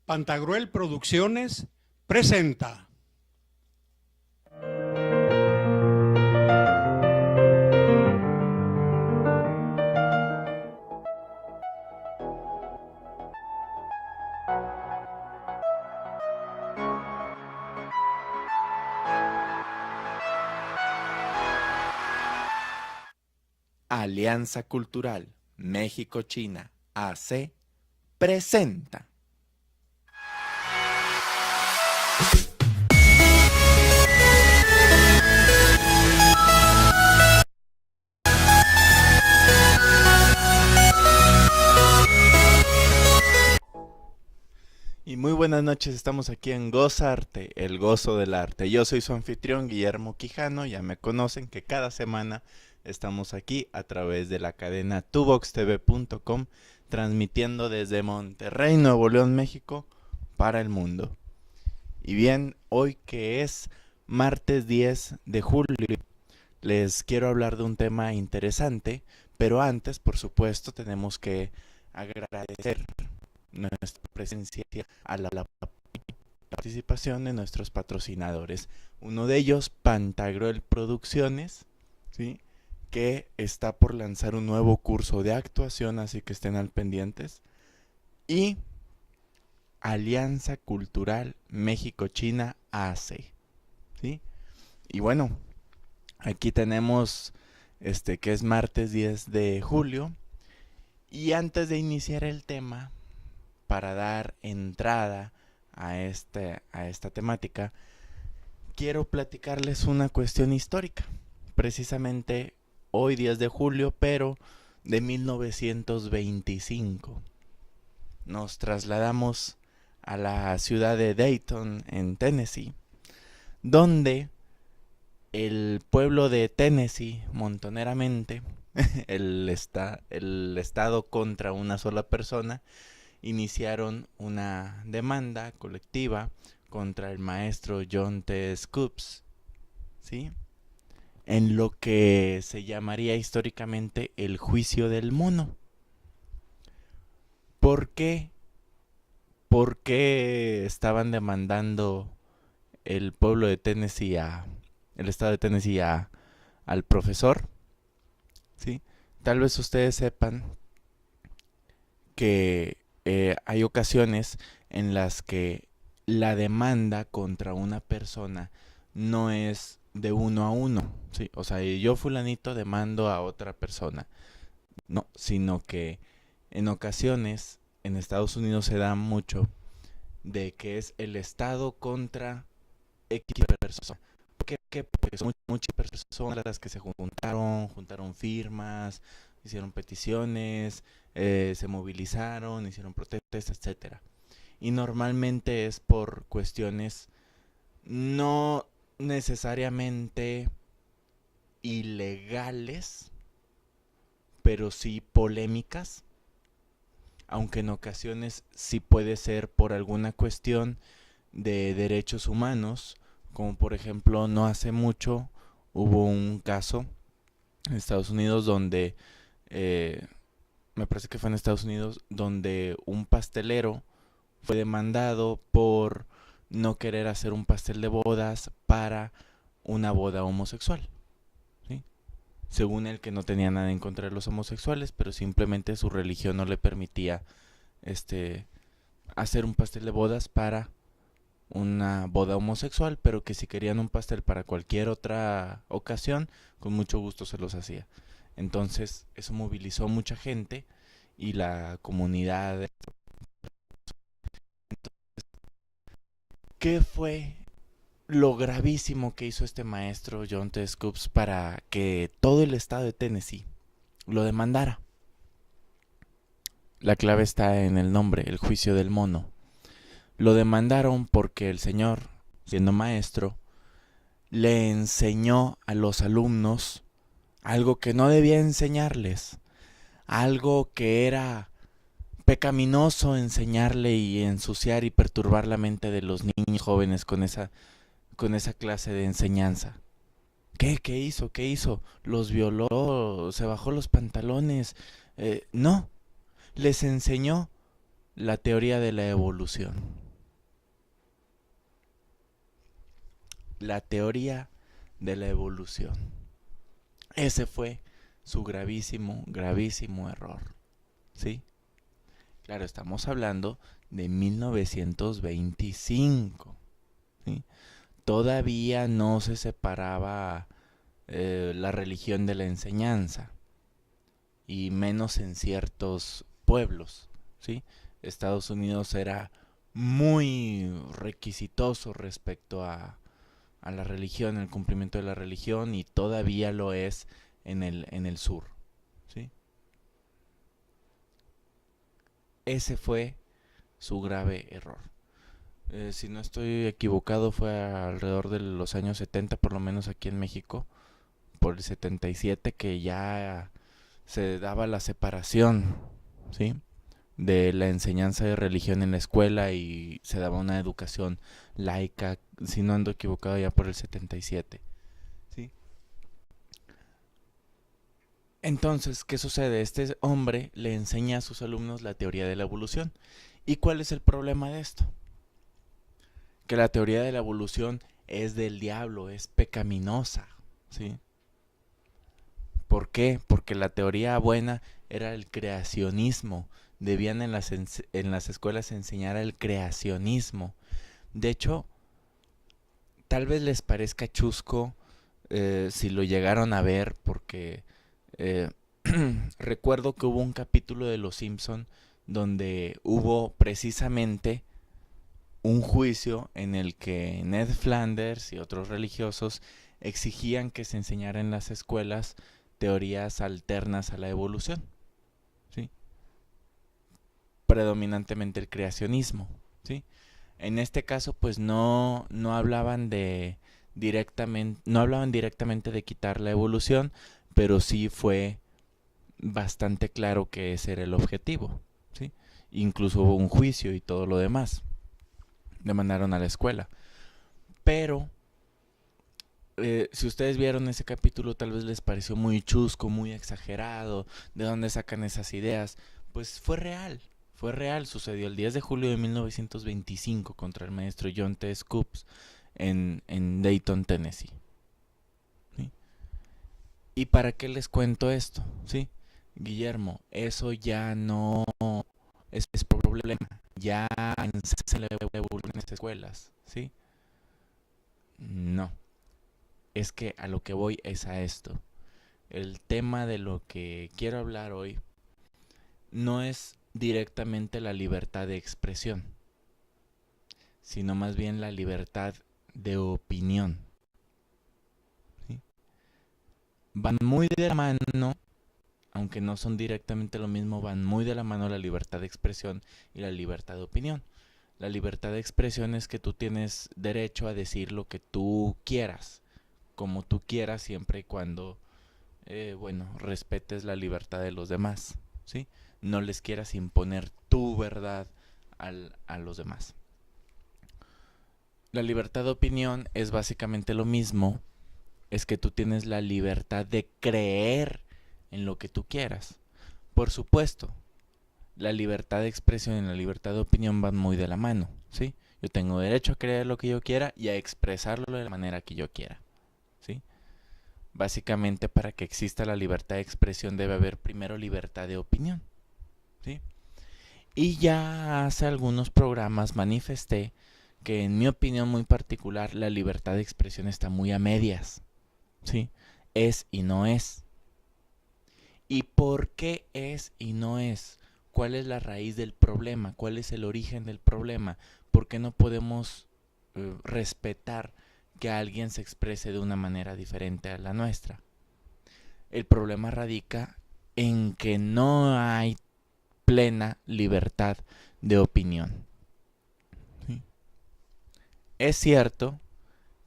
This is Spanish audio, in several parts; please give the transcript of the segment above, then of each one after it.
Pantagruel Producciones presenta. Alianza Cultural México-China AC presenta. Y muy buenas noches, estamos aquí en Gozarte, el gozo del arte. Yo soy su anfitrión Guillermo Quijano, ya me conocen que cada semana estamos aquí a través de la cadena tuvoxtv.com, transmitiendo desde Monterrey, Nuevo León, México, para el mundo. Y bien, hoy que es martes 10 de julio, les quiero hablar de un tema interesante, pero antes, por supuesto, tenemos que agradecer nuestra presencia a la participación de nuestros patrocinadores. Uno de ellos, Pantagruel Producciones, ¿sí?, que está por lanzar un nuevo curso de actuación, así que estén al pendientes. Y Alianza Cultural México-China AC, ¿sí? Y bueno, aquí tenemos que es martes 10 de julio. Y antes de iniciar el tema, para dar entrada a esta temática, quiero platicarles una cuestión histórica. Precisamente hoy 10 de julio, pero de 1925. Nos trasladamos a la ciudad de Dayton, en Tennessee, donde el pueblo de Tennessee, montoneramente, el estado contra una sola persona, iniciaron una demanda colectiva contra el maestro John T. Scopes, ¿sí?, en lo que se llamaría históricamente el juicio del mono. ¿Por qué? ¿Por qué estaban demandando el pueblo de Tennessee, el estado de Tennessee, al profesor? ¿Sí? Tal vez ustedes sepan que hay ocasiones en las que la demanda contra una persona no es de uno a uno, ¿sí? O sea, yo fulanito demando a otra persona, no, sino que en ocasiones en Estados Unidos se da mucho de que es el Estado contra X persona. ¿Por qué? Porque son muchas personas las que se juntaron firmas, hicieron peticiones, se movilizaron, hicieron protestas, etcétera. Y normalmente es por cuestiones no necesariamente ilegales, pero sí polémicas, aunque en ocasiones sí puede ser por alguna cuestión de derechos humanos, como por ejemplo no hace mucho hubo un caso en Estados Unidos donde, me parece que fue en Estados Unidos, donde un pastelero fue demandado por no querer hacer un pastel de bodas para una boda homosexual, ¿sí? Según él, que no tenía nada en contra de los homosexuales, pero simplemente su religión no le permitía hacer un pastel de bodas para una boda homosexual, pero que si querían un pastel para cualquier otra ocasión, con mucho gusto se los hacía. Entonces eso movilizó mucha gente y la comunidad. ¿Qué fue lo gravísimo que hizo este maestro John T. Scopes para que todo el estado de Tennessee lo demandara? La clave está en el nombre, el juicio del mono. Lo demandaron porque el señor, siendo maestro, le enseñó a los alumnos algo que no debía enseñarles, algo que era pecaminoso enseñarle y ensuciar y perturbar la mente de los niños jóvenes con esa clase de enseñanza. ¿Qué hizo? ¿Qué hizo? ¿Los violó? ¿Se bajó los pantalones? No, les enseñó la teoría de la evolución. La teoría de la evolución. Ese fue su gravísimo, gravísimo error. ¿Sí? Claro, estamos hablando de 1925. ¿Sí? Todavía no se separaba la religión de la enseñanza, y menos en ciertos pueblos. ¿Sí? Estados Unidos era muy requisitoso respecto a la religión, el cumplimiento de la religión, y todavía lo es en el sur. ¿Sí? Ese fue su grave error. Si no estoy equivocado, fue alrededor de los años 70, por lo menos aquí en México, por el 77, que ya se daba la separación, ¿sí?, de la enseñanza de religión en la escuela, y se daba una educación laica, si no ando equivocado, ya por el 77. ¿Sí? Entonces, ¿qué sucede? Este hombre le enseña a sus alumnos la teoría de la evolución. ¿Y cuál es el problema de esto? Que la teoría de la evolución es del diablo, es pecaminosa. ¿Sí? ¿Por qué? Porque la teoría buena era el creacionismo. Debían en las escuelas enseñar el creacionismo. De hecho, tal vez les parezca chusco si lo llegaron a ver, porque recuerdo que hubo un capítulo de Los Simpson donde hubo precisamente un juicio en el que Ned Flanders y otros religiosos exigían que se enseñara en las escuelas teorías alternas a la evolución, ¿sí? Predominantemente el creacionismo, ¿sí? En este caso, pues no hablaban directamente de quitar la evolución, pero sí fue bastante claro que ese era el objetivo, ¿sí? Incluso hubo un juicio y todo lo demás. Demandaron a la escuela. Pero si ustedes vieron ese capítulo, tal vez les pareció muy chusco, muy exagerado. ¿De dónde sacan esas ideas? Pues fue real. Fue real, sucedió el 10 de julio de 1925 contra el maestro John T. Scopes en Dayton, Tennessee. ¿Sí? ¿Y para qué les cuento esto? ¿Sí? Guillermo, eso ya no es problema. Ya se le evoluciona en las escuelas. ¿Sí? No. Es que a lo que voy es a esto. El tema de lo que quiero hablar hoy no es directamente la libertad de expresión, sino más bien la libertad de opinión. ¿Sí? Van muy de la mano, aunque no son directamente lo mismo, van muy de la mano la libertad de expresión y la libertad de opinión. La libertad de expresión es que tú tienes derecho a decir lo que tú quieras, como tú quieras, siempre y cuando respetes la libertad de los demás, ¿sí? No les quieras imponer tu verdad a los demás. La libertad de opinión es básicamente lo mismo, es que tú tienes la libertad de creer en lo que tú quieras. Por supuesto, la libertad de expresión y la libertad de opinión van muy de la mano, ¿sí? Yo tengo derecho a creer lo que yo quiera y a expresarlo de la manera que yo quiera, ¿sí? Básicamente, para que exista la libertad de expresión debe haber primero libertad de opinión, ¿sí? Y ya hace algunos programas manifesté que, en mi opinión muy particular, la libertad de expresión está muy a medias, ¿sí? Es y no es. ¿Y por qué es y no es? ¿Cuál es la raíz del problema? ¿Cuál es el origen del problema? ¿Por qué no podemos respetar que alguien se exprese de una manera diferente a la nuestra? El problema radica en que no hay plena libertad de opinión. ¿Sí? Es cierto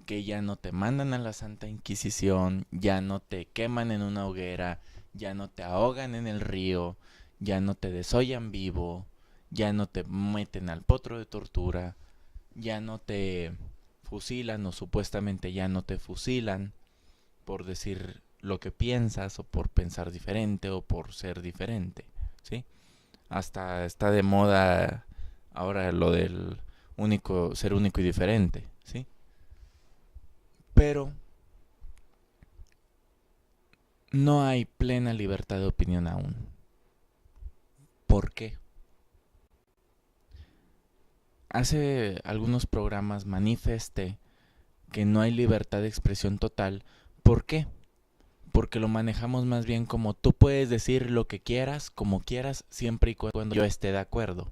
que ya no te mandan a la Santa Inquisición, ya no te queman en una hoguera, ya no te ahogan en el río, ya no te desollan vivo, ya no te meten al potro de tortura, ya no te fusilan, o supuestamente ya no te fusilan por decir lo que piensas, o por pensar diferente, o por ser diferente, ¿sí? Hasta está de moda ahora lo del ser único y diferente, ¿sí? Pero no hay plena libertad de opinión aún. ¿Por qué? Hace algunos programas manifesté que no hay libertad de expresión total. ¿Por qué? Porque lo manejamos más bien como tú puedes decir lo que quieras, como quieras, siempre y cuando yo esté de acuerdo,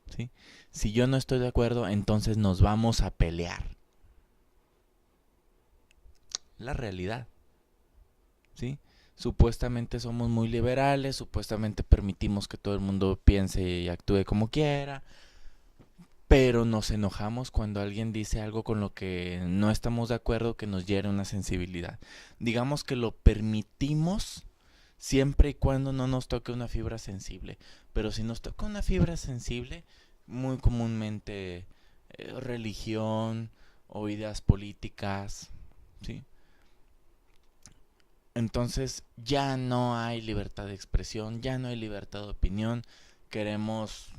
¿sí? Si yo no estoy de acuerdo, entonces nos vamos a pelear. La realidad, ¿sí? Supuestamente somos muy liberales, supuestamente permitimos que todo el mundo piense y actúe como quiera, pero nos enojamos cuando alguien dice algo con lo que no estamos de acuerdo, que nos hiere una sensibilidad. Digamos que lo permitimos siempre y cuando no nos toque una fibra sensible. Pero si nos toca una fibra sensible, muy comúnmente religión o ideas políticas, ¿sí? Entonces ya no hay libertad de expresión, ya no hay libertad de opinión. Queremos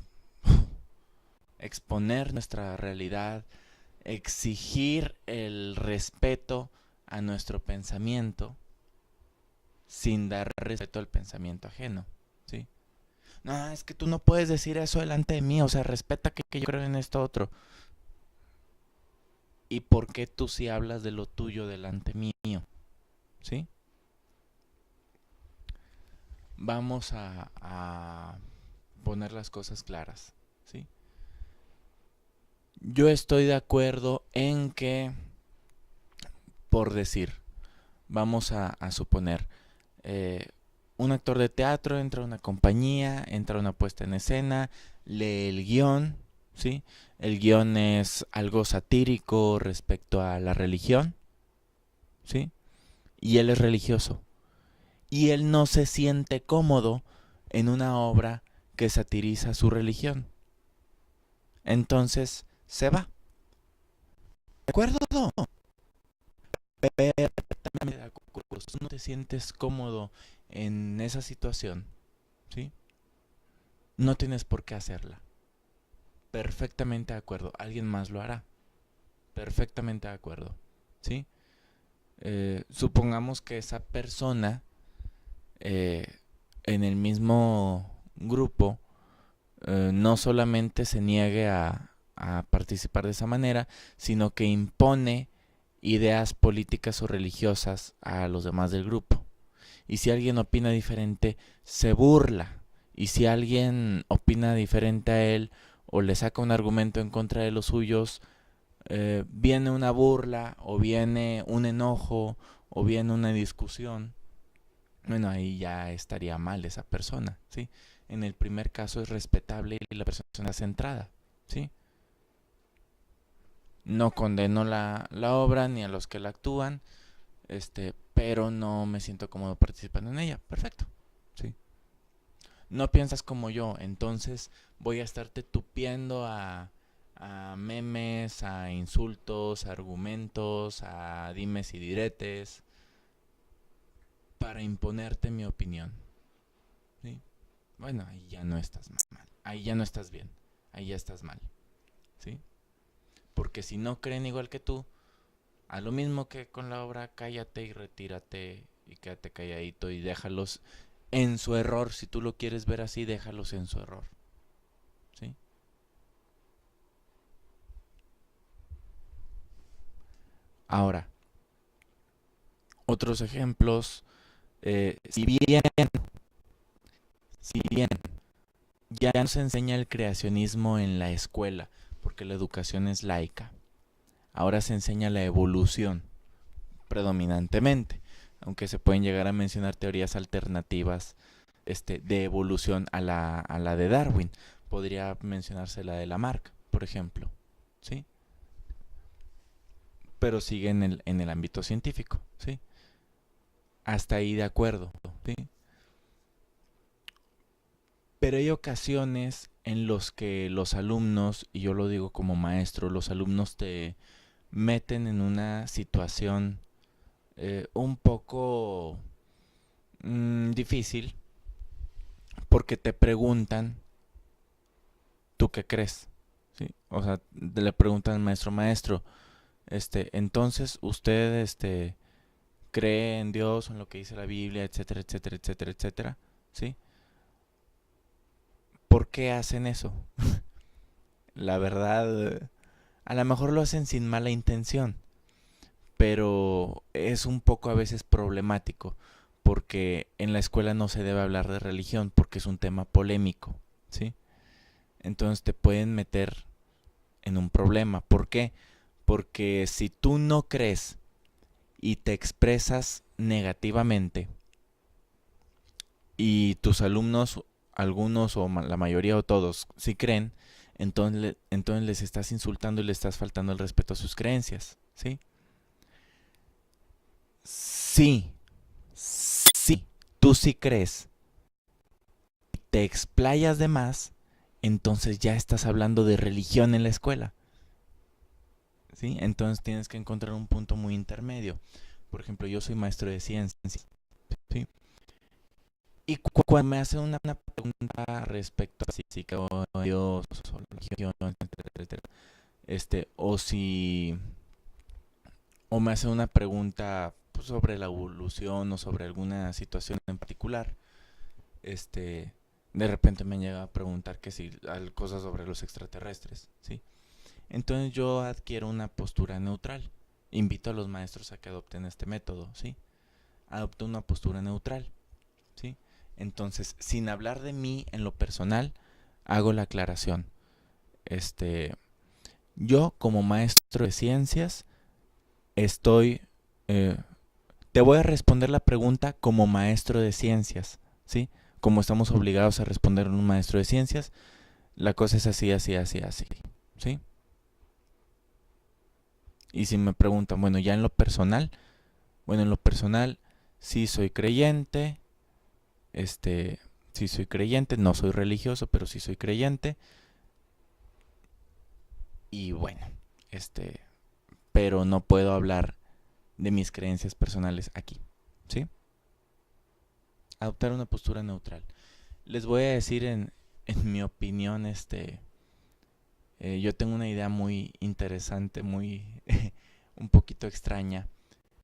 exponer nuestra realidad, exigir el respeto a nuestro pensamiento sin dar respeto al pensamiento ajeno, ¿sí? No, es que tú no puedes decir eso delante de mí, o sea, respeta que yo creo en esto otro. ¿Y por qué tú sí hablas de lo tuyo delante mío? ¿Sí? Vamos a poner las cosas claras, ¿sí? Yo estoy de acuerdo en que, por decir, vamos a suponer, eh, un actor de teatro entra a una compañía, entra a una puesta en escena, lee el guión, ¿sí? El guión es algo satírico respecto a la religión, ¿sí? Y él es religioso. Y él no se siente cómodo en una obra que satiriza su religión. Entonces se va. ¿De acuerdo? Perfectamente de acuerdo. Si no te sientes cómodo en esa situación, ¿sí? No tienes por qué hacerla. Perfectamente de acuerdo. Alguien más lo hará. Perfectamente de acuerdo, ¿sí? Supongamos que esa persona eh, en el mismo grupo no solamente se niegue a participar de esa manera, sino que impone ideas políticas o religiosas a los demás del grupo. Y si alguien opina diferente, se burla. Y si alguien opina diferente a él o le saca un argumento en contra de los suyos, viene una burla o viene un enojo o viene una discusión. Bueno, ahí ya estaría mal esa persona, ¿sí? En el primer caso es respetable y la persona está centrada, ¿sí? No condeno la obra ni a los que la actúan, pero no me siento cómodo participando en ella. Perfecto, ¿sí? No piensas como yo, entonces voy a estarte tupiendo a memes, a insultos, a argumentos, a dimes y diretes para imponerte mi opinión, ¿sí? Bueno, ahí ya no estás mal, ahí ya no estás bien, ahí ya estás mal, ¿sí? Porque si no creen igual que tú, a lo mismo que con la obra, cállate y retírate y quédate calladito y déjalos en su error. Si tú lo quieres ver así, déjalos en su error, ¿sí? Ahora, otros ejemplos, si bien ya no se enseña el creacionismo en la escuela, porque la educación es laica, ahora se enseña la evolución predominantemente, aunque se pueden llegar a mencionar teorías alternativas de evolución a la de Darwin. Podría mencionarse la de Lamarck, por ejemplo, ¿sí? Pero sigue en el ámbito científico, ¿sí? Hasta ahí de acuerdo, ¿sí? Pero hay ocasiones en los que los alumnos, y yo lo digo como maestro, los alumnos te meten en una situación un poco difícil porque te preguntan ¿tú qué crees? ¿Sí? O sea, le preguntan al maestro, maestro, entonces usted, cree en Dios, en lo que dice la Biblia, etcétera, etcétera, etcétera, etcétera, ¿sí? ¿Por qué hacen eso? La verdad, a lo mejor lo hacen sin mala intención, pero es un poco a veces problemático, porque en la escuela no se debe hablar de religión, porque es un tema polémico, ¿sí? Entonces te pueden meter en un problema. ¿Por qué? Porque si tú no crees y te expresas negativamente y tus alumnos, algunos o la mayoría o todos, sí creen, entonces les estás insultando y les estás faltando el respeto a sus creencias, ¿sí? Sí, sí, tú sí crees, te explayas de más, entonces ya estás hablando de religión en la escuela, ¿sí? Entonces tienes que encontrar un punto muy intermedio. Por ejemplo, yo soy maestro de ciencias, ¿sí? Y cuando me hacen una pregunta respecto a física o a Dios o religión, etcétera, etcétera, o si, o me hacen una pregunta pues, sobre la evolución o sobre alguna situación en particular, de repente me llega a preguntar que si cosas sobre los extraterrestres, ¿sí? Entonces yo adquiero una postura neutral. Invito a los maestros a que adopten este método, ¿sí? Adopto una postura neutral, ¿sí? Entonces, sin hablar de mí en lo personal, hago la aclaración. Yo como maestro de ciencias estoy... te voy a responder la pregunta como maestro de ciencias, ¿sí? Como estamos obligados a responder un maestro de ciencias, la cosa es así, así, así, así, ¿sí? Y si me preguntan, bueno, ya en lo personal, sí soy creyente, sí soy creyente, no soy religioso, pero sí soy creyente. Y bueno, pero no puedo hablar de mis creencias personales aquí, ¿sí? Adoptar una postura neutral. Les voy a decir en mi opinión, yo tengo una idea muy interesante, muy un poquito extraña.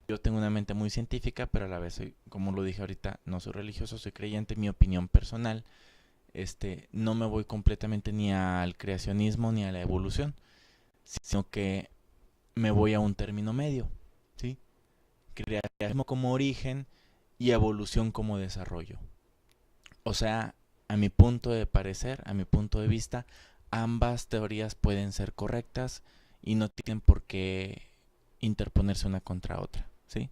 Yo tengo una mente muy científica, pero a la vez soy, como lo dije ahorita, no soy religioso, soy creyente. Mi opinión personal, no me voy completamente ni al creacionismo ni a la evolución, sino que me voy a un término medio, ¿sí? Creacionismo como origen y evolución como desarrollo. O sea, a mi punto de parecer, a mi punto de vista, ambas teorías pueden ser correctas y no tienen por qué interponerse una contra otra, ¿sí?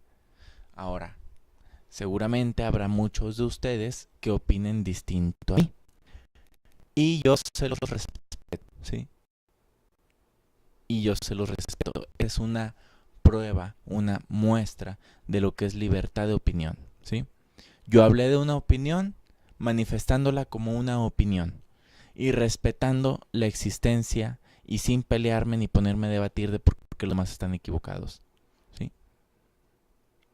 Ahora, seguramente habrá muchos de ustedes que opinen distinto a mí. Y yo se los respeto, ¿sí? Y yo se los respeto. Es una prueba, una muestra de lo que es libertad de opinión, ¿sí? Yo hablé de una opinión manifestándola como una opinión y respetando la existencia y sin pelearme ni ponerme a debatir de por qué los demás están equivocados, ¿sí?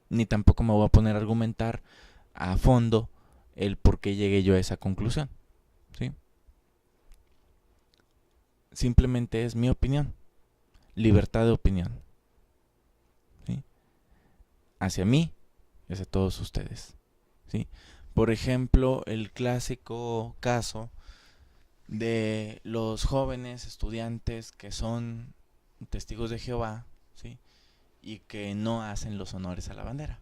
Ni tampoco me voy a poner a argumentar a fondo el por qué llegué yo a esa conclusión, ¿sí? Simplemente es mi opinión, libertad de opinión, ¿sí? Hacia mí y hacia todos ustedes, ¿sí? Por ejemplo, el clásico caso de los jóvenes estudiantes que son testigos de Jehová, ¿sí? Y que no hacen los honores a la bandera,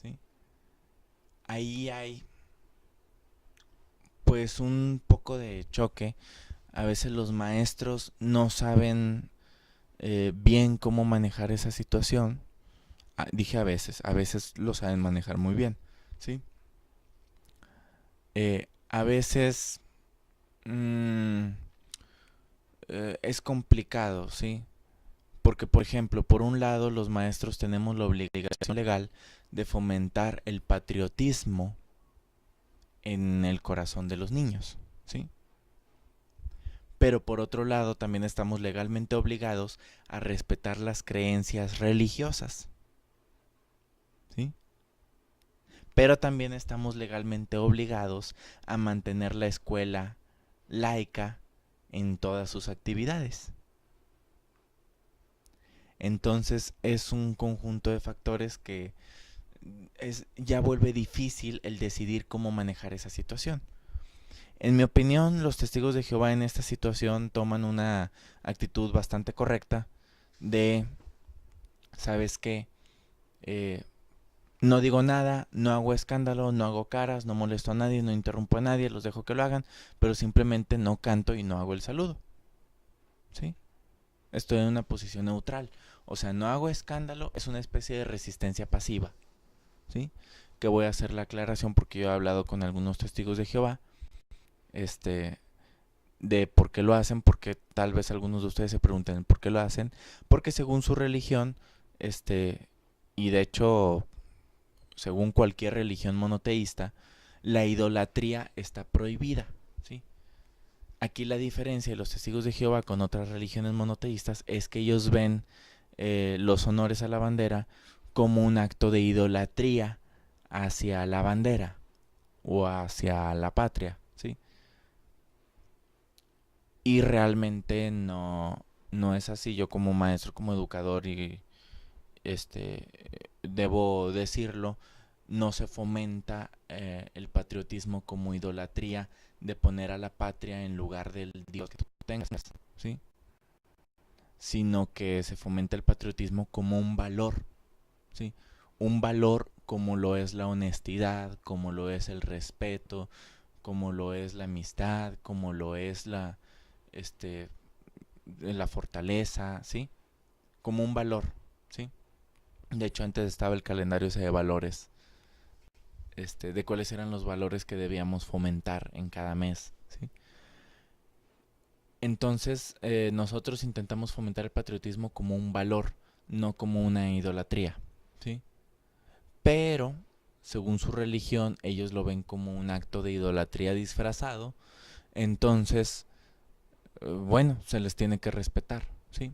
¿sí? Ahí hay pues un poco de choque. A veces los maestros no saben bien cómo manejar esa situación. Dije a veces lo saben manejar muy bien, ¿sí? A veces es complicado, ¿sí? Porque, por ejemplo, por un lado, los maestros tenemos la obligación legal de fomentar el patriotismo en el corazón de los niños, ¿sí? Pero por otro lado, también estamos legalmente obligados a respetar las creencias religiosas, ¿sí? Pero también estamos legalmente obligados a mantener la escuela laica en todas sus actividades. Entonces es un conjunto de factores que ya vuelve difícil el decidir cómo manejar esa situación. En mi opinión, los testigos de Jehová en esta situación toman una actitud bastante correcta de, ¿sabes qué? No digo nada, no hago escándalo, no hago caras, no molesto a nadie, no interrumpo a nadie, los dejo que lo hagan, pero simplemente no canto y no hago el saludo. ¿Sí? Estoy en una posición neutral. O sea, no hago escándalo, es una especie de resistencia pasiva. ¿Sí? Que voy a hacer la aclaración porque yo he hablado con algunos testigos de Jehová de por qué lo hacen, porque tal vez algunos de ustedes se pregunten por qué lo hacen, porque según su religión, y de hecho, según cualquier religión monoteísta, la idolatría está prohibida, ¿sí? Aquí la diferencia de los testigos de Jehová con otras religiones monoteístas es que ellos ven los honores a la bandera como un acto de idolatría hacia la bandera o hacia la patria, ¿sí? Y realmente no es así. Yo como maestro, como educador y debo decirlo, no se fomenta el patriotismo como idolatría de poner a la patria en lugar del Dios que tú tengas, ¿sí? Sino que se fomenta el patriotismo como un valor, ¿sí? Un valor como lo es la honestidad, como lo es el respeto, como lo es la amistad, como lo es la fortaleza, ¿sí? Como un valor, ¿sí? De hecho, antes estaba el calendario ese de valores, de cuáles eran los valores que debíamos fomentar en cada mes, ¿sí? Entonces, nosotros intentamos fomentar el patriotismo como un valor, no como una idolatría, ¿sí? Pero, según su religión, ellos lo ven como un acto de idolatría disfrazado. Entonces, bueno, se les tiene que respetar, ¿sí?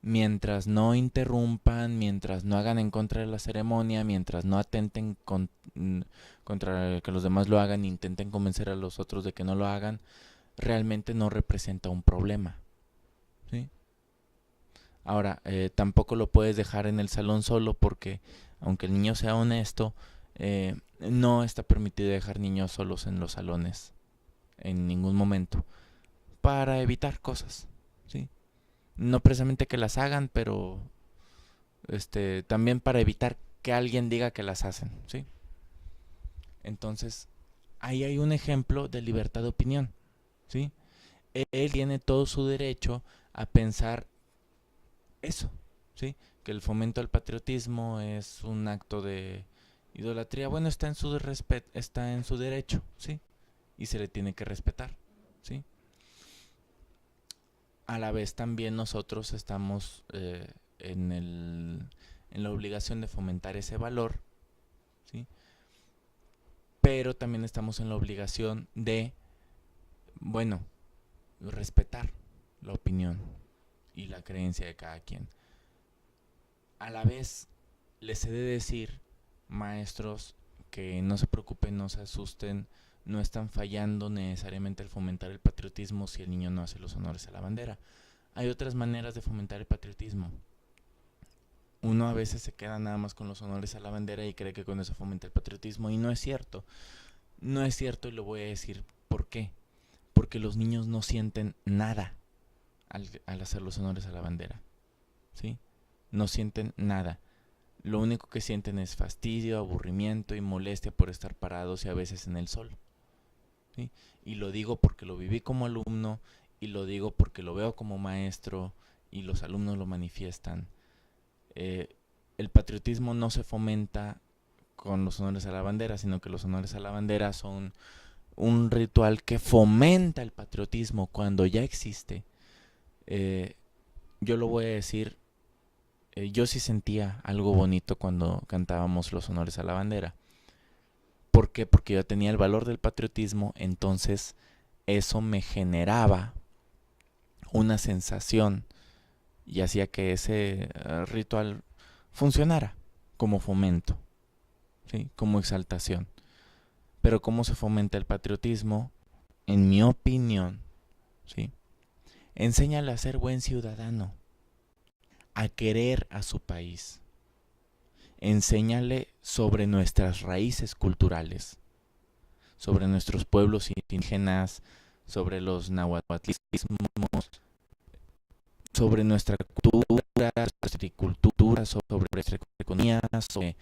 Mientras no interrumpan, mientras no hagan en contra de la ceremonia, mientras no atenten contra que los demás lo hagan e intenten convencer a los otros de que no lo hagan, realmente no representa un problema, ¿sí? Ahora, tampoco lo puedes dejar en el salón solo porque, aunque el niño sea honesto, no está permitido dejar niños solos en los salones en ningún momento para evitar cosas, ¿sí? No precisamente que las hagan, pero también para evitar que alguien diga que las hacen, ¿sí? Entonces, ahí hay un ejemplo de libertad de opinión, ¿sí? Él tiene todo su derecho a pensar eso, ¿sí? Que el fomento al patriotismo es un acto de idolatría. Bueno, está en su derecho, ¿sí? Y se le tiene que respetar, ¿sí? A la vez también nosotros estamos en la obligación de fomentar ese valor, ¿sí? Pero también estamos en la obligación de, bueno, respetar la opinión y la creencia de cada quien. A la vez, les he de decir, maestros, que no se preocupen, no se asusten, no están fallando necesariamente al fomentar el patriotismo si el niño no hace los honores a la bandera. Hay otras maneras de fomentar el patriotismo. Uno a veces se queda nada más con los honores a la bandera y cree que con eso fomenta el patriotismo, y no es cierto. No es cierto, y lo voy a decir por qué. Porque los niños no sienten nada al hacer los honores a la bandera, ¿sí? No sienten nada. Lo único que sienten es fastidio, aburrimiento y molestia por estar parados y a veces en el sol, ¿sí? Y lo digo porque lo viví como alumno, y lo digo porque lo veo como maestro, y los alumnos lo manifiestan. El patriotismo no se fomenta con los honores a la bandera, sino que los honores a la bandera son un ritual que fomenta el patriotismo cuando ya existe. Yo lo voy a decir, yo sí sentía algo bonito cuando cantábamos los honores a la bandera. ¿Por qué? Porque yo tenía el valor del patriotismo, entonces eso me generaba una sensación y hacía que ese ritual funcionara como fomento, ¿sí? Como exaltación. Pero ¿cómo se fomenta el patriotismo? en mi opinión, ¿sí? Enséñale a ser buen ciudadano, a querer a su país. Enséñale sobre nuestras raíces culturales, sobre nuestros pueblos indígenas, sobre los nahuatlismos, sobre nuestra cultura, nuestra agricultura, sobre nuestra economía, sobre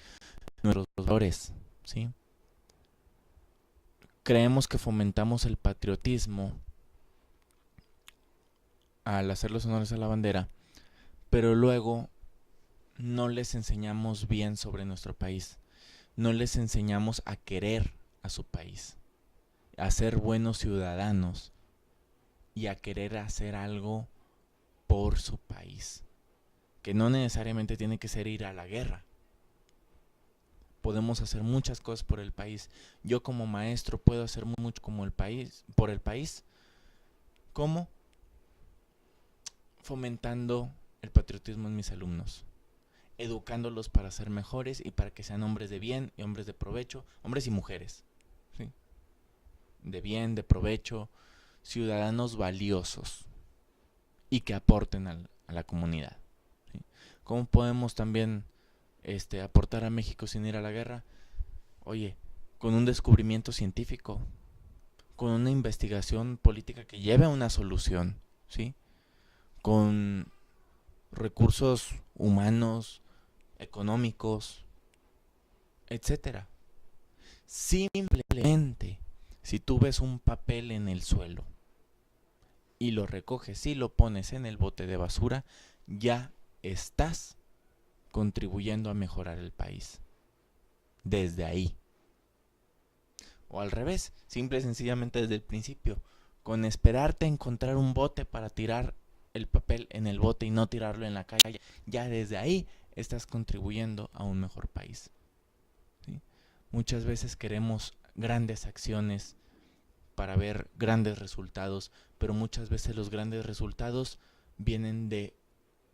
nuestros valores, ¿sí? Creemos que fomentamos el patriotismo al hacer los honores a la bandera, pero luego no les enseñamos bien sobre nuestro país. No les enseñamos a querer a su país, a ser buenos ciudadanos y a querer hacer algo por su país, que no necesariamente tiene que ser ir a la guerra. Podemos hacer muchas cosas por el país. Yo como maestro puedo hacer mucho como por el país. ¿Cómo? Fomentando el patriotismo en mis alumnos, educándolos para ser mejores y para que sean hombres de bien y hombres de provecho, hombres y mujeres, ¿sí? De bien, de provecho, ciudadanos valiosos y que aporten a la comunidad, ¿sí? ¿Cómo podemos también aportar a México sin ir a la guerra? Oye, con un descubrimiento científico, con una investigación política que lleve a una solución, ¿sí? Con recursos humanos, económicos, etcétera. Simplemente, si tú ves un papel en el suelo y lo recoges y lo pones en el bote de basura, ya estás contribuyendo a mejorar el país. Desde ahí. O al revés, simple y sencillamente desde el principio, con esperarte a encontrar un bote para tirar el papel en el bote y no tirarlo en la calle, ya desde ahí estás contribuyendo a un mejor país, ¿sí? Muchas veces queremos grandes acciones para ver grandes resultados, pero muchas veces los grandes resultados vienen de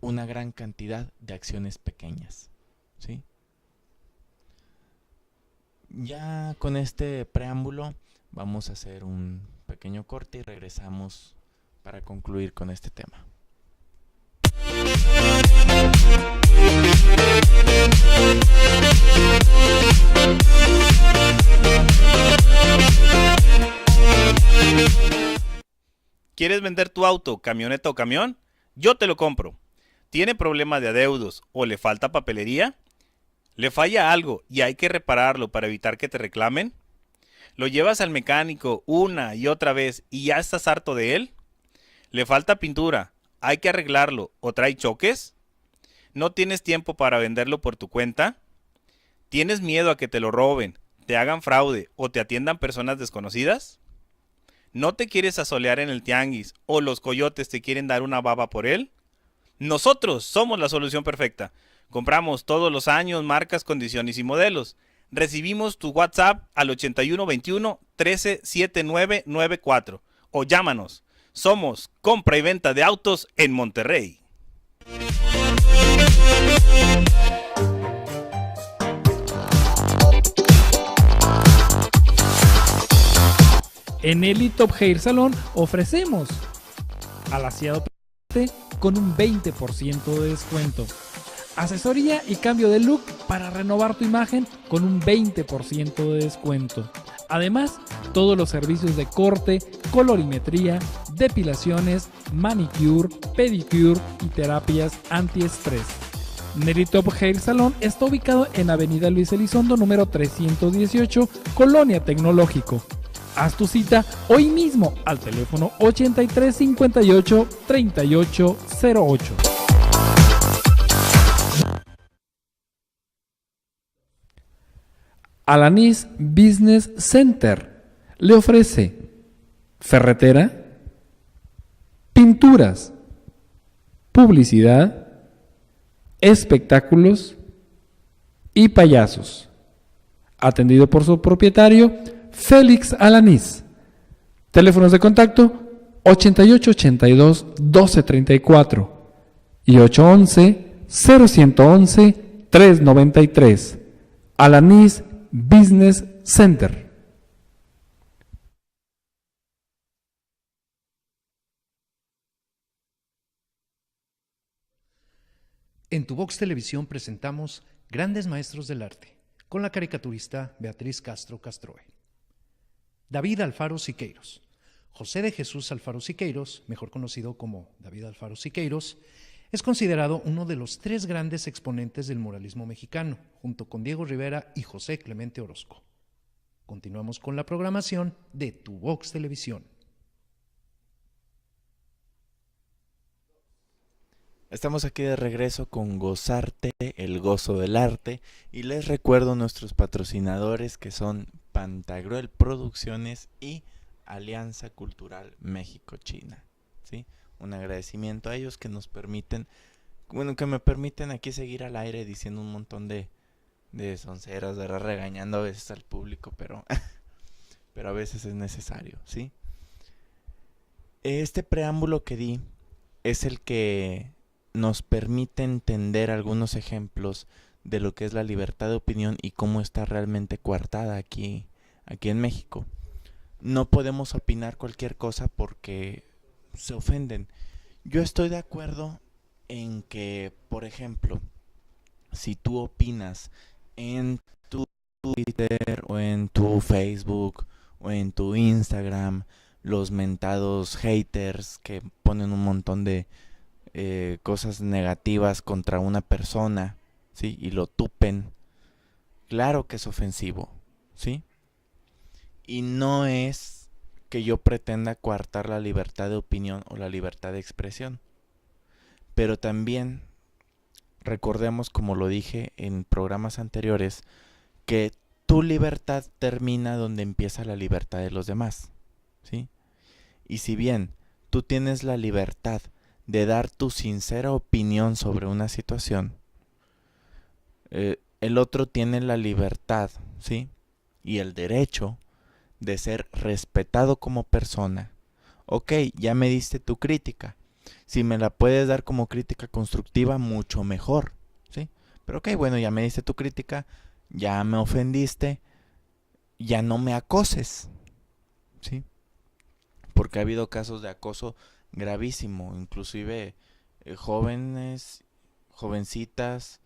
una gran cantidad de acciones pequeñas, ¿sí? Ya con este preámbulo vamos a hacer un pequeño corte y regresamos para concluir con este tema. ¿Quieres vender tu auto, camioneta o camión? Yo te lo compro. ¿Tiene problemas de adeudos o le falta papelería? ¿Le falla algo y hay que repararlo para evitar que te reclamen? ¿Lo llevas al mecánico una y otra vez y ya estás harto de él? ¿Le falta pintura? ¿Hay que arreglarlo o trae choques? ¿No tienes tiempo para venderlo por tu cuenta? ¿Tienes miedo a que te lo roben, te hagan fraude o te atiendan personas desconocidas? ¿No te quieres asolear en el tianguis o los coyotes te quieren dar una baba por él? Nosotros somos la solución perfecta. Compramos todos los años, marcas, condiciones y modelos. Recibimos tu WhatsApp al 8121 137994 o llámanos. Somos compra y venta de autos en Monterrey. En Elite Top Hair Salon ofrecemos alaciado con un 20% de descuento. Asesoría y cambio de look para renovar tu imagen con un 20% de descuento. Además, todos los servicios de corte, colorimetría, depilaciones, manicure, pedicure y terapias antiestrés. Nelly Top Hair Salon está ubicado en Avenida Luis Elizondo, número 318, Colonia Tecnológico. Haz tu cita hoy mismo al teléfono 83 58 38 08. Alanis Business Center le ofrece ferretera, pinturas, publicidad, espectáculos y payasos. Atendido por su propietario Félix Alanis. Teléfonos de contacto 8882 1234 y 811 0111 393. Alanis Business Center. En Tu Vox Televisión presentamos Grandes Maestros del Arte, con la caricaturista Beatriz Castro Castroe. David Alfaro Siqueiros. José de Jesús Alfaro Siqueiros, mejor conocido como David Alfaro Siqueiros, es considerado uno de los 3 grandes exponentes del muralismo mexicano, junto con Diego Rivera y José Clemente Orozco. Continuamos con la programación de Tu Vox Televisión. Estamos aquí de regreso con Gozarte, el gozo del arte, y les recuerdo nuestros patrocinadores que son Pantagruel Producciones y Alianza Cultural México-China, ¿sí? Un agradecimiento a ellos que nos permiten, que me permiten aquí seguir al aire diciendo un montón de sonceras, ¿verdad? Regañando a veces al público, pero a veces es necesario, ¿sí? Este preámbulo que di es el que nos permite entender algunos ejemplos de lo que es la libertad de opinión y cómo está realmente coartada aquí en México. No podemos opinar cualquier cosa porque se ofenden. Yo estoy de acuerdo en que, por ejemplo, si tú opinas en tu Twitter o en tu Facebook o en tu Instagram, los mentados haters que ponen un montón de cosas negativas contra una persona, ¿sí? Y lo tupen, claro que es ofensivo, ¿sí? Y no es que yo pretenda coartar la libertad de opinión o la libertad de expresión, pero también recordemos, como lo dije en programas anteriores, que tu libertad termina donde empieza la libertad de los demás, ¿sí? Y si bien tú tienes la libertad de dar tu sincera opinión sobre una situación, el otro tiene la libertad, ¿sí? Y el derecho de ser respetado como persona. Ok, ya me diste tu crítica. Si me la puedes dar como crítica constructiva, mucho mejor, ¿sí? Pero ok, bueno, ya me diste tu crítica, ya me ofendiste, ya no me acoses, ¿sí? Porque ha habido casos de acoso gravísimo, inclusive jovencitas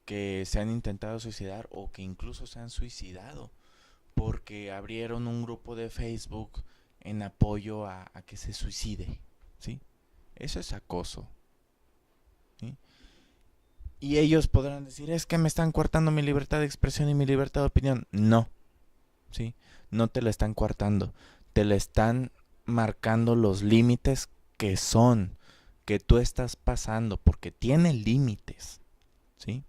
que se han intentado suicidar o que incluso se han suicidado porque abrieron un grupo de Facebook en apoyo a que se suicide, ¿sí? Eso es acoso, ¿sí? Y ellos podrán decir, es que me están coartando mi libertad de expresión y mi libertad de opinión. No, ¿sí? No te la están coartando, te la están marcando los límites que tú estás pasando, porque tiene límites, ¿sí?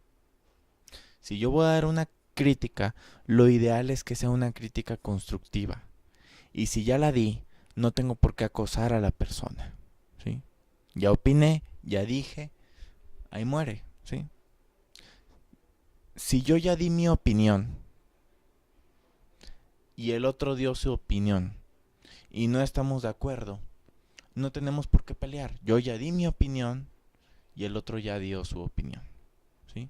Si yo voy a dar una crítica, lo ideal es que sea una crítica constructiva. Y si ya la di, no tengo por qué acosar a la persona, ¿sí? Ya opiné, ya dije, ahí muere, ¿sí? Si yo ya di mi opinión y el otro dio su opinión y no estamos de acuerdo, no tenemos por qué pelear. Yo ya di mi opinión y el otro ya dio su opinión, ¿sí?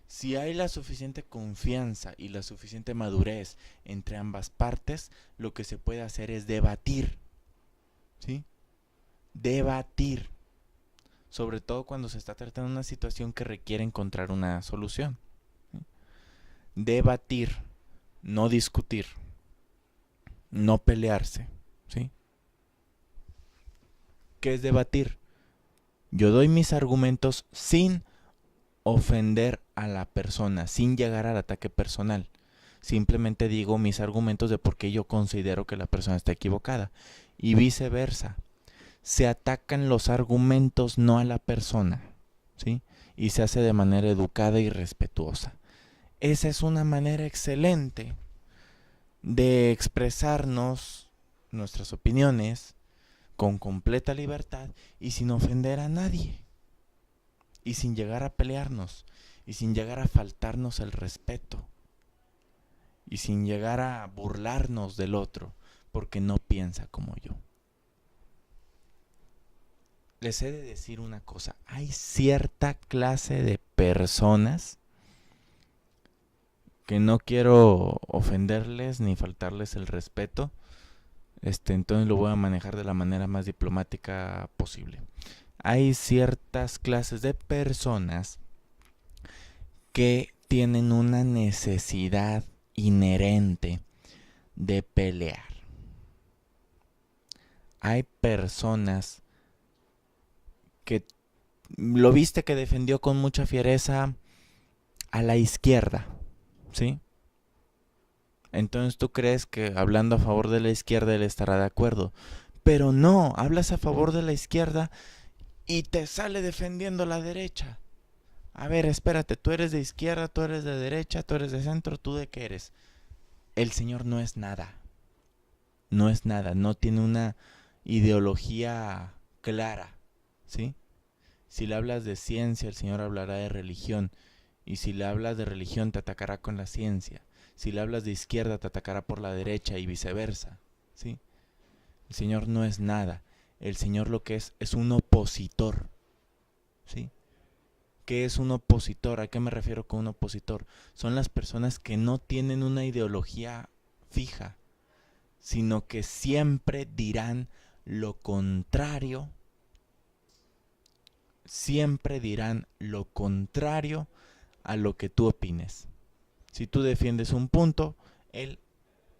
Si hay la suficiente confianza y la suficiente madurez entre ambas partes, lo que se puede hacer es debatir, ¿sí? Debatir. Sobre todo cuando se está tratando de una situación que requiere encontrar una solución, ¿sí? Debatir, no discutir, no pelearse, ¿sí? ¿Qué es debatir? Yo doy mis argumentos sin ofender a la persona, sin llegar al ataque personal. Simplemente digo mis argumentos de por qué yo considero que la persona está equivocada. Y viceversa. Se atacan los argumentos, no a la persona, ¿sí? Y se hace de manera educada y respetuosa. Esa es una manera excelente de expresarnos nuestras opiniones con completa libertad y sin ofender a nadie. Y sin llegar a pelearnos. Y sin llegar a faltarnos el respeto. Y sin llegar a burlarnos del otro porque no piensa como yo. Les he de decir una cosa. Hay cierta clase de personas que no quiero ofenderles ni faltarles el respeto. Entonces lo voy a manejar de la manera más diplomática posible. hay ciertas clases de personas que tienen una necesidad inherente de pelear. Hay personas que lo viste que defendió con mucha fiereza a la izquierda, ¿sí? Entonces tú crees que hablando a favor de la izquierda él estará de acuerdo. Pero no, hablas a favor de la izquierda y te sale defendiendo la derecha. A ver, espérate, tú eres de izquierda, tú eres de derecha, tú eres de centro, ¿tú de qué eres? El Señor no es nada. No es nada, no tiene una ideología clara, ¿sí? Si le hablas de ciencia, el Señor hablará de religión. Y si le hablas de religión, te atacará con la ciencia. Si le hablas de izquierda, te atacará por la derecha y viceversa, ¿sí? El Señor no es nada. El Señor lo que es un opositor, ¿sí? ¿Qué es un opositor? ¿A qué me refiero con un opositor? Son las personas que no tienen una ideología fija, sino que siempre dirán lo contrario. Siempre dirán lo contrario a lo que tú opines. Si tú defiendes un punto, él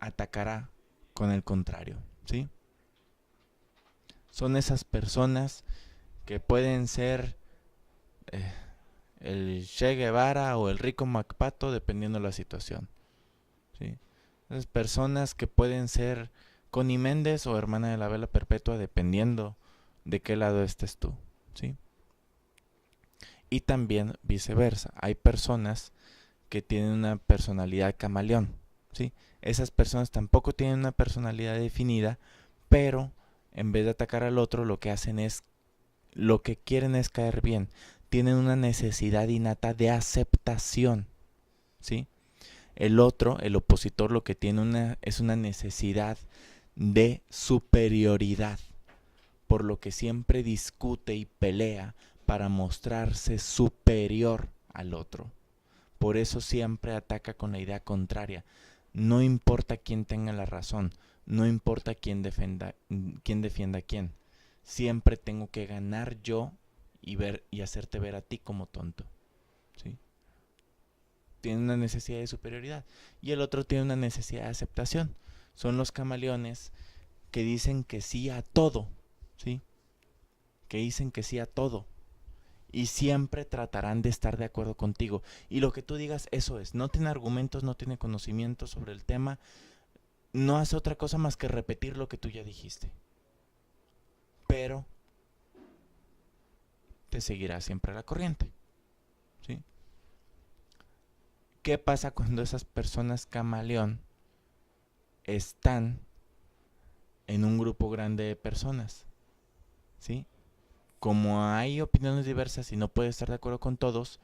atacará con el contrario, ¿sí? Son esas personas que pueden ser el Che Guevara o el Rico MacPato, dependiendo de la situación, ¿sí? Esas personas que pueden ser Connie Méndez o Hermana de la Vela Perpetua, dependiendo de qué lado estés tú, ¿sí? Y también viceversa. Hay personas que tienen una personalidad camaleón, ¿sí? Esas personas tampoco tienen una personalidad definida, pero en vez de atacar al otro, lo que hacen es, lo que quieren es caer bien. Tienen una necesidad innata de aceptación, ¿sí? El otro, el opositor, lo que tiene es una necesidad de superioridad, por lo que siempre discute y pelea para mostrarse superior al otro. Por eso siempre ataca con la idea contraria. No importa quién tenga la razón, no importa quién defienda a quién. Siempre tengo que ganar yo y hacerte ver a ti como tonto, ¿sí? Tiene una necesidad de superioridad. Y el otro tiene una necesidad de aceptación. Son los camaleones que dicen que sí a todo, ¿sí? Que dicen que sí a todo. Y siempre tratarán de estar de acuerdo contigo. Y lo que tú digas, eso es. No tiene argumentos, no tiene conocimiento sobre el tema. No hace otra cosa más que repetir lo que tú ya dijiste. Pero te seguirá siempre la corriente, ¿sí? ¿Qué pasa cuando esas personas camaleón están en un grupo grande de personas? ¿Sí? Como hay opiniones diversas y no puedes estar de acuerdo con todos,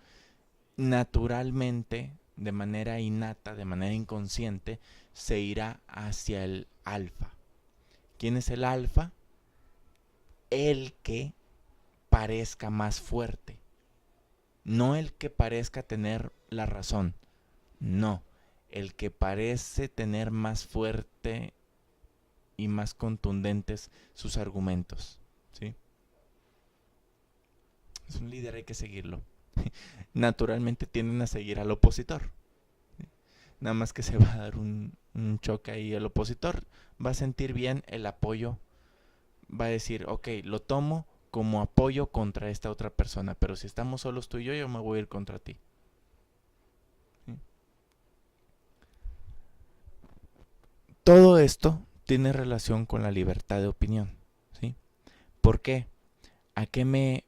naturalmente, de manera innata, de manera inconsciente, se irá hacia el alfa. ¿Quién es el alfa? El que parezca más fuerte. No el que parezca tener la razón. No, el que parece tener más fuerte y más contundentes sus argumentos, ¿sí? Es un líder, hay que seguirlo. Naturalmente tienden a seguir al opositor. Nada más que se va a dar un choque ahí. El opositor va a sentir bien el apoyo. Va a decir, ok, lo tomo como apoyo contra esta otra persona. Pero si estamos solos tú y yo me voy a ir contra ti. ¿Sí? Todo esto tiene relación con la libertad de opinión, ¿sí? ¿Por qué? ¿A qué me...?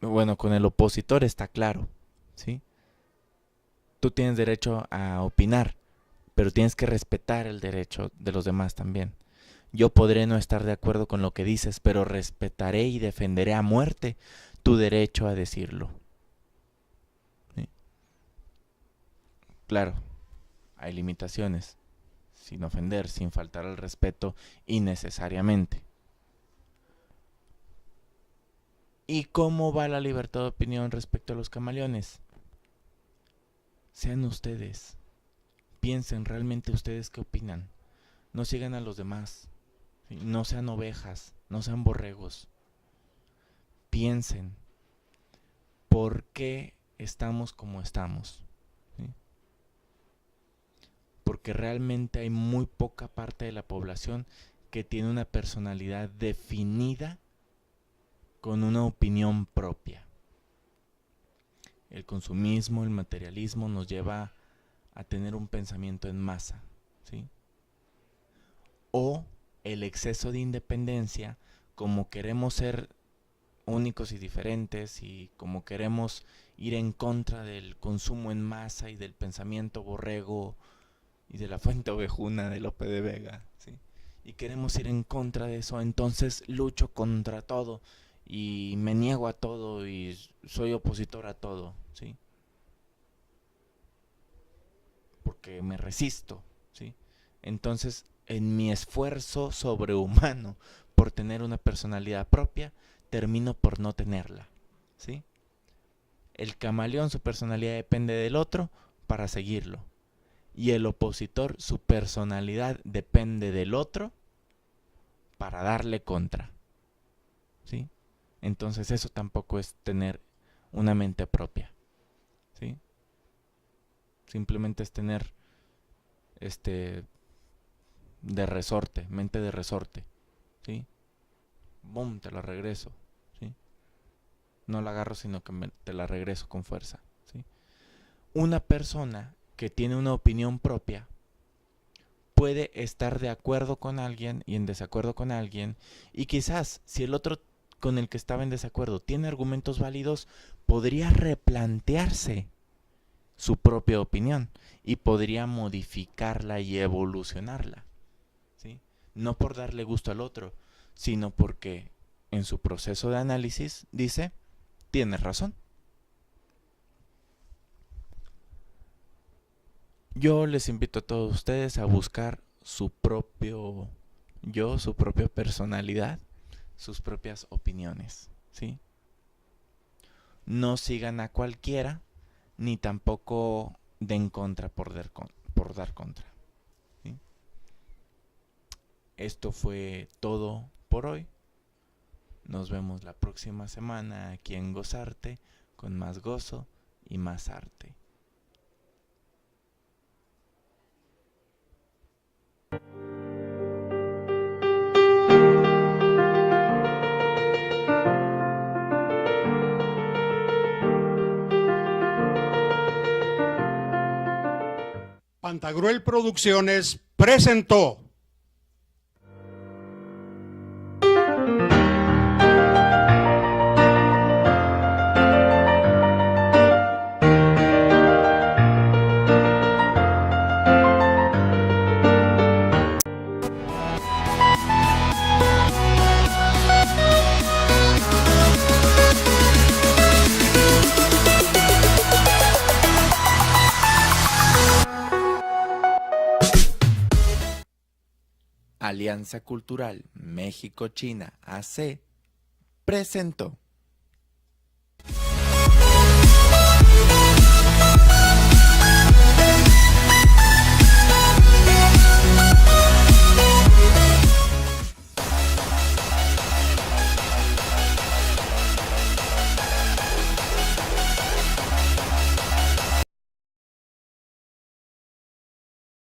Bueno, con el opositor está claro, ¿sí? Tú tienes derecho a opinar, pero tienes que respetar el derecho de los demás también. Yo podré no estar de acuerdo con lo que dices, pero respetaré y defenderé a muerte tu derecho a decirlo, ¿sí? Claro, hay limitaciones, sin ofender, sin faltar al respeto innecesariamente. ¿Y cómo va la libertad de opinión respecto a los camaleones? Sean ustedes. Piensen realmente ustedes qué opinan. No sigan a los demás. No sean ovejas, no sean borregos. piensen por qué estamos como estamos, ¿sí? Porque realmente hay muy poca parte de la población que tiene una personalidad definida con una opinión propia. El consumismo, el materialismo nos lleva a tener un pensamiento en masa, ¿sí? O el exceso de independencia, como queremos ser únicos y diferentes y como queremos ir en contra del consumo en masa y del pensamiento borrego y de la fuente ovejuna de Lope de Vega, ¿sí? Y queremos ir en contra de eso, entonces lucho contra todo y me niego a todo y soy opositor a todo, ¿sí? Porque me resisto, ¿sí? Entonces, en mi esfuerzo sobrehumano por tener una personalidad propia, termino por no tenerla, ¿sí? El camaleón, su personalidad depende del otro para seguirlo. Y el opositor, su personalidad depende del otro para darle contra, ¿sí? Entonces eso tampoco es tener una mente propia, ¿sí? Simplemente es tener de resorte, mente de resorte, ¿sí? Boom, te la regreso, ¿sí? No la agarro, sino que te la regreso con fuerza, ¿sí? Una persona que tiene una opinión propia puede estar de acuerdo con alguien y en desacuerdo con alguien, y quizás si el otro con el que estaba en desacuerdo tiene argumentos válidos, podría replantearse su propia opinión y podría modificarla y evolucionarla, ¿sí? No por darle gusto al otro, sino porque en su proceso de análisis dice, tienes razón. Yo les invito a todos ustedes a buscar su propio yo, su propia personalidad, sus propias opiniones, ¿sí? No sigan a cualquiera, ni tampoco den contra por dar contra, ¿sí? Esto fue todo por hoy. Nos vemos la próxima semana aquí en Gozarte, con más gozo y más arte. Pantagruel Producciones presentó. Alianza Cultural México-China AC presentó.